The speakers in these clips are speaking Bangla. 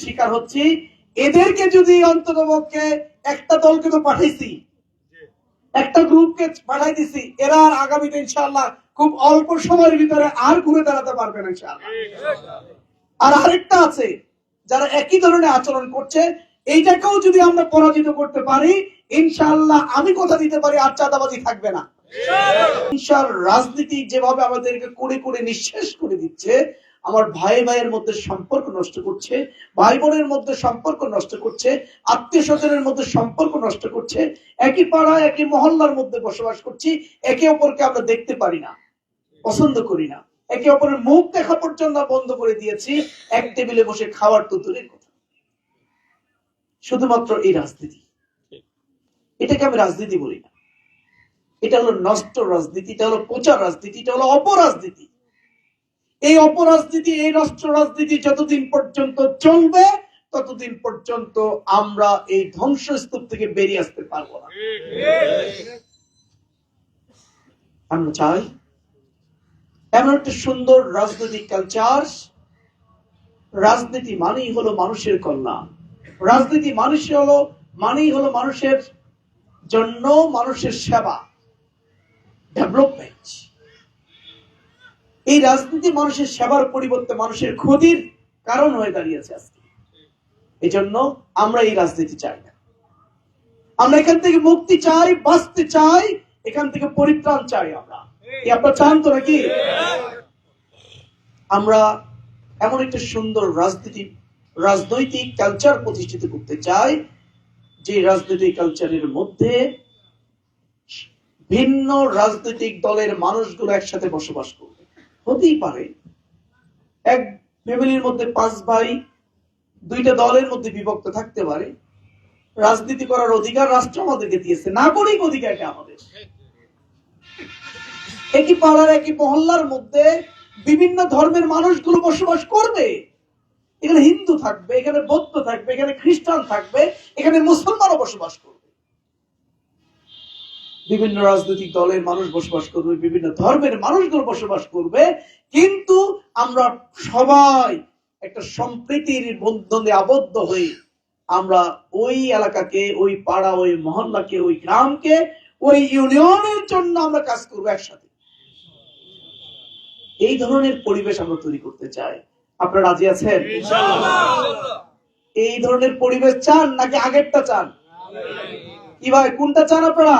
শিকার হচ্ছি। এদেরকে যদি অন্ততপক্ষে একটা দলকে তো পাঠাইছি, একটা গ্রুপকে পাঠাই দিছি, এরা আর আগামীতে ইনশাআল্লাহ খুব অল্প সময়ের ভিতরে আর ঘুরে দাঁড়াতে পারবে না ইনশাআল্লাহ। আর আরেকটা আছে, যারা একই ধরনের আচরণ করছে, এইটাকেও যদি আমরা পরাজিত করতে পারি ইনশাআল্লাহ আমি কথা দিতে পারি আর চাঁদাবাজি থাকবে না। রাজনীতি যেভাবে আমাদেরকে করে করে নিঃশেষ করে দিচ্ছে, আমার ভাই ভাইয়ের মধ্যে সম্পর্ক নষ্ট করছে, ভাই বোনের মধ্যে সম্পর্ক নষ্ট করছে, আত্মীয় স্বজনের মধ্যে সম্পর্ক নষ্ট করছে। একই পাড়া একই মহল্লার মধ্যে বসবাস করছি, একে অপরকে আমরা দেখতে পারি না, পছন্দ করি না, একে অপরের মুখ দেখা পর্যন্ত বন্ধ করে দিয়েছি, এক টেবিলে বসে খাওয়ার তো দূরের কথা। শুধুমাত্র এই রাজনীতি, এটাকে আমি রাজনীতি বলি না। এটা হলো নষ্ট রাজনীতি, এটা হলো পচা রাজনীতি, এটা হলো অপরাজনীতি। এই অপরাজনীতি, এই নষ্ট রাজনীতি যতদিন পর্যন্ত চলবে ততদিন পর্যন্ত আমরা এই ধ্বংসস্তূপ থেকে বেরিয়ে আসতে পারবো না। আমরা চাই এমন একটা সুন্দর রাজনৈতিক কালচার। রাজনীতি মানেই হলো মানুষের কল্যাণ, রাজনীতি মানেই হলো মানুষের জন্য মানুষের সেবা, ডেভেলপমেন্ট। এই রাজনীতি মানুষের সেবার পরিবর্তে মানুষের ক্ষতির কারণ হয়ে দাঁড়িয়েছে আজকে। এই জন্য আমরা এই রাজনীতি চাই না। আমরা এখান থেকে মুক্তি চাই, বাঁচতে চাই, এখান থেকে পরিত্রাণ চাই। আমরা আপনারা চান তো নাকি? আমরা এমন একটা সুন্দর রাজনৈতিক কালচার প্রতিষ্ঠিত করতে চাই, যে রাজনৈতিক কালচারের মধ্যে ভিন্ন রাজনৈতিক দলের মানুষগুলো একসাথে বসবাস করবে। হতেই পারে এক ফ্যামিলির মধ্যে 5 ভাই 2টা দলের মধ্যে বিভক্ত থাকতে পারে। রাজনীতি করার অধিকার রাষ্ট্র আমাদেরকে দিয়েছে, নাগরিক অধিকারটা আমাদের। একই পাড়ার একই মহল্লার মধ্যে বিভিন্ন ধর্মের মানুষগুলো বসবাস করবে। এখানে হিন্দু থাকবে, এখানে বৌদ্ধ থাকবে, এখানে খ্রিস্টান থাকবে, এখানে মুসলমানও বসবাস করবে। বিভিন্ন রাজনৈতিক দলের মানুষ বসবাস করবে, বিভিন্ন ধর্মের মানুষগুলো বসবাস করবে, কিন্তু আমরা সবাই একটা সম্প্রীতির বন্ধনে আবদ্ধ হয়ে আমরা ওই এলাকাকে, ওই পাড়া, ওই মহল্লাকে, ওই গ্রামকে, ওই ইউনিয়নের জন্য আমরা কাজ করবো একসাথে। এই ধরনের পরিবেশ আমরা তৈরি করতে চাই। আপনারা রাজি আছেন? এই ধরনের পরিবেশ চান নাকি আগেরটা চান? কি ভাই, কোনটা চান আপনারা?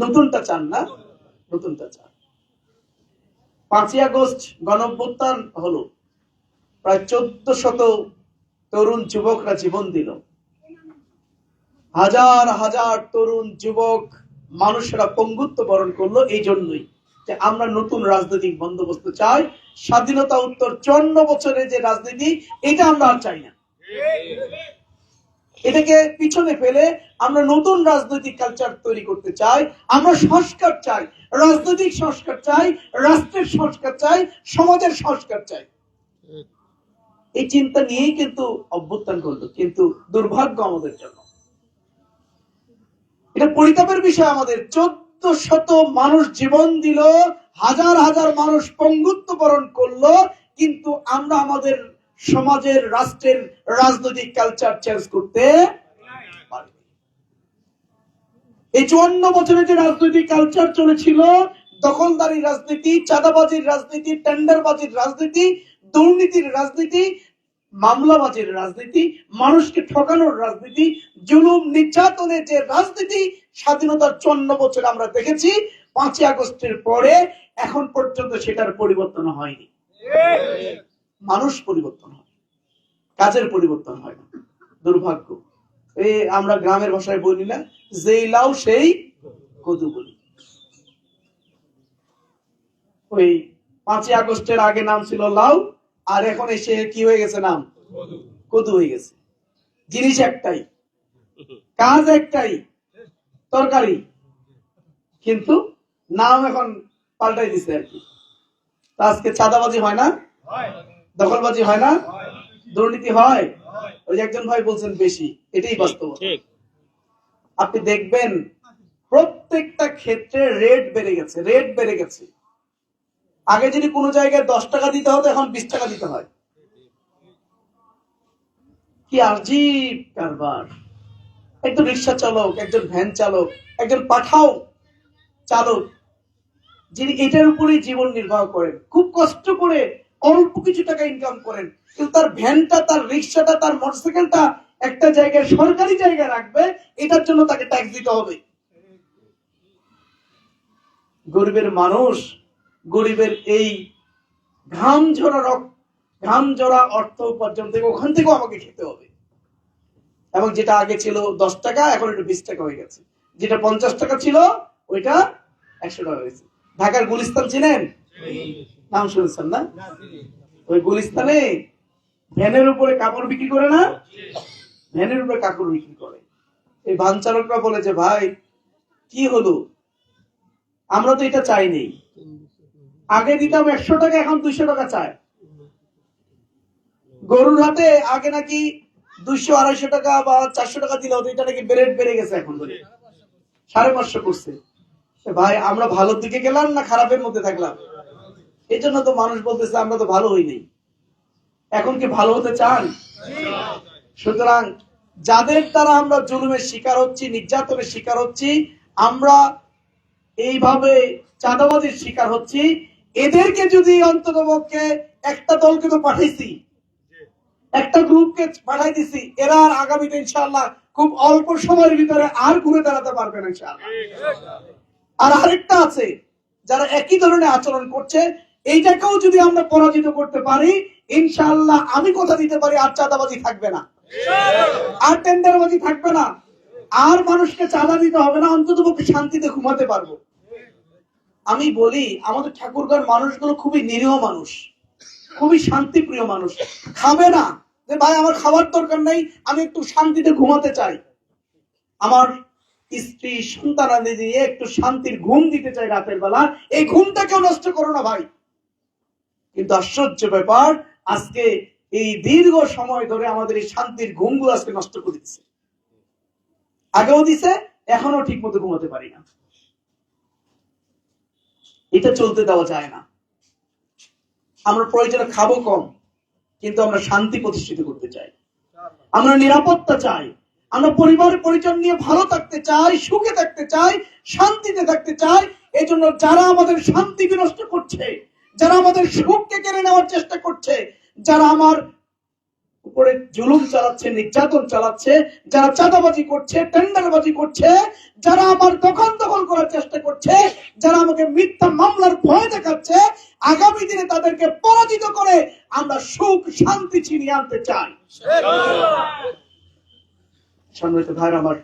নতুনটা চান না? নতুনটা চান। 5ই আগস্ট গণঅভ্যুত্থান হলো, প্রায় 1400 তরুণ যুবকরা জীবন দিল। হাজার হাজার তরুণ যুবক মানুষেরা পঙ্গুত্ব বরণ করলো এই জন্যই যে আমরা নতুন রাজনৈতিক বন্দোবস্ত চাই। স্বাধীনতা উত্তর 54 বছরের যে রাজনীতি, এটা আমরা আর চাই না। এটাকে পিছনে ফেলে আমরা নতুন রাজনৈতিক কালচার তৈরি করতে চাই। আমরা সংস্কার চাই, রাজনৈতিক সংস্কার চাই, রাষ্ট্রের সংস্কার চাই, সমাজের সংস্কার চাই। এই চিন্তা নিয়েই কিন্তু অভ্যুত্থান করলো, কিন্তু দুর্ভাগ্য আমাদের জন্য, এটা পরিতাপের বিষয়। আমাদের 1400 মানুষ জীবন দিল, হাজার হাজার মানুষ পঙ্গুত্ব বরণ করলো, কিন্তু আমরা আমাদের সমাজের, রাষ্ট্রের রাজনৈতিক কালচার চেঞ্জ করতে পারি। এই 54 বছরে যে রাজনৈতিক কালচার চলেছিল, দখলদারি রাজনীতি, চাঁদাবাজির রাজনীতি, টেন্ডারবাজির রাজনীতি, দুর্নীতির রাজনীতি, মামলাবাজির রাজনীতি, মানুষকে ঠকানোর রাজনীতি, জুলুম নির্যাতনের যে রাজনীতি স্বাধীনতার 54 বছর আমরা দেখেছি, 5ই আগস্টের পরে এখন পর্যন্ত সেটার পরিবর্তন হয়নি। মানুষ পরিবর্তন হয়, কাজের পরিবর্তন হয় না। দুর্ভাগ্য। এই আমরা গ্রামের ভাষায় বলি না, যেই লাউ সেই কদু বলি। ওই 5ই আগস্টের আগে নাম ছিল লাউ, আর এখন এসে কি হয়ে গেছে, নাম কদু হয়ে গেছে। জিনিস একটাই, কাজ একটাই, তরকারি, কিন্তু নাম এখন পাল্টাই দিছে আর কি। আজকে চাঁদাবাজি হয় না, দখলবাজি হয় না, দুর্নীতি হয়। ওই যে একজন ভাই বলছেন বেশি, এটাই বাস্তব। আপনি দেখবেন প্রত্যেকটা ক্ষেত্রে রেট বেড়ে গেছে। আগে যদি কোনো জায়গায় 10 টাকা দিতে হতো, এখন 20 টাকা দিতে হয়। কি আজীব কারবার। একজন রিক্সা চালক, একজন ভ্যান চালক, একজন পাঠাও চালক, যিনি এটার উপরেই জীবন নির্বাহ করেন, খুব কষ্ট করে অল্প কিছু টাকা ইনকাম করেন, কিন্তু তার ভ্যানটা, তার রিক্সাটা, তার মোটরসাইকেলটা একটা জায়গায়, সরকারি জায়গায় রাখবে, এটার জন্য তাকে ট্যাক্স দিতে হবে। গরিবের মানুষ, গরিবের এই ঘাম ঝরা অর্থ উপার্জন থেকে, ওখান থেকেও আমাকে খেতে হবে। এবং যেটা আগে ছিল 10 টাকা, এখন একটু 20 টাকা হয়ে গেছে। যেটা 50 টাকা ছিল, ওইটা 100 টাকা হয়েছে। ঢাকার গুলিস্তান চিনেন? নাম শুনেছেন না? ওই গুলিস্তানে ভ্যানের উপরে কাপড় বিক্রি করে না, ভ্যানের উপরে কাপড় বিক্রি করে। এই ভ্যান চালকরা বলে যে, ভাই কি হলো, আমরা তো এটা চাইনি, আগে দিতাম 100 টাকা, এখন 200 টাকা চায়। গরুর হাটে আগে নাকি 200-250 টাকা বা 400 টাকা দিলে হতো, এটা নাকি বেড়ে গেছে, এখন বলে 550 করছে। ভাই আমরা ভালোর দিকে গেলাম না খারাপের মধ্যে থাকলাম? এই জন্য তো মানুষ বলতেছে আমরা তো ভালো হই নাই। এখন কি ভালো হতে চান? সুতরাং যাদের দ্বারা আমরা জুলুমের শিকার হচ্ছি, নির্যাতনের শিকার হচ্ছি, আমরা এইভাবে চাঁদাবাজির শিকার হচ্ছি, এদেরকে যদি অন্ততপক্ষে একটা দলকে তো পাঠাইছি, একটা গ্রুপকে পাঠাই দিছি, এরা আর আগামীতে ইনশাআল্লাহ খুব অল্প সময়ের ভিতরে আর ঘুরে দাঁড়াতে পারবে না ইনশাআল্লাহ। আর আরেকটা আছে, যারা একই ধরনের আচরণ করছে, এইটাকেও যদি আমরা পরাজিত করতে পারি, ইনশাআল্লাহ আমি কথা দিতে পারি, আর চাঁদাবাজি থাকবে না, আর টেন্ডারবাজি থাকবে না, আর মানুষকে চাঁদা দিতে হবে না, অন্ততপক্ষে শান্তিতে ঘুমাতে পারবো। আমি বলি আমাদের ঠাকুরগাঁর মানুষগুলো খুবই নিরীহ মানুষ, খুবই শান্তিপ্রিয় মানুষ। খাবে না যে ভাই আমার খাবার দরকার নেই, আমি একটু শান্তিতে ঘুমাতে চাই, আমার স্ত্রী সন্তানাদি দিয়ে একটু শান্তির ঘুম দিতে চাই রাতের বেলা, এই ঘুমটাকেও নষ্ট করো না ভাই। কিন্তু আশ্চর্য ব্যাপার, আজকে এই দীর্ঘ সময় ধরে আমাদের এই শান্তির ঘুমগুলো আজকে নষ্ট করে দিচ্ছে। আগেও দিছে, এখনো ঠিক মতো ঘুমাতে পারি না। এটা চলতে দেওয়া যায় না। আমরা প্রয়োজনে খাবো কম, কিন্তু আমরা শান্তি প্রতিষ্ঠিত করতে চাই, আমরা নিরাপত্তা চাই, আমরা পরিবার পরিজন নিয়ে ভালো থাকতে চাই, সুখে থাকতে চাই, শান্তিতে থাকতে চাই। এই জন্য যারা আমাদের শান্তি বিনষ্ট করছে, যারা আমাদের সুখকে কেড়ে নেওয়ার চেষ্টা করছে, যারা আমার উপরে জুলুম চালাচ্ছে, নির্যাতন চালাচ্ছে, যারা চাঁদাবাজি করছে, টেন্ডারবাজি করছে, যারা আমার দখল করার চেষ্টা করছে, যারা আমাকে মিথ্যা মামলার ভয় দেখাচ্ছে, আগামী দিনে তাদেরকে পরাজিত করে আমরা সুখ শান্তি ছিনিয়ে আনতে চাই। সম্মানিত ভাইরা আমার,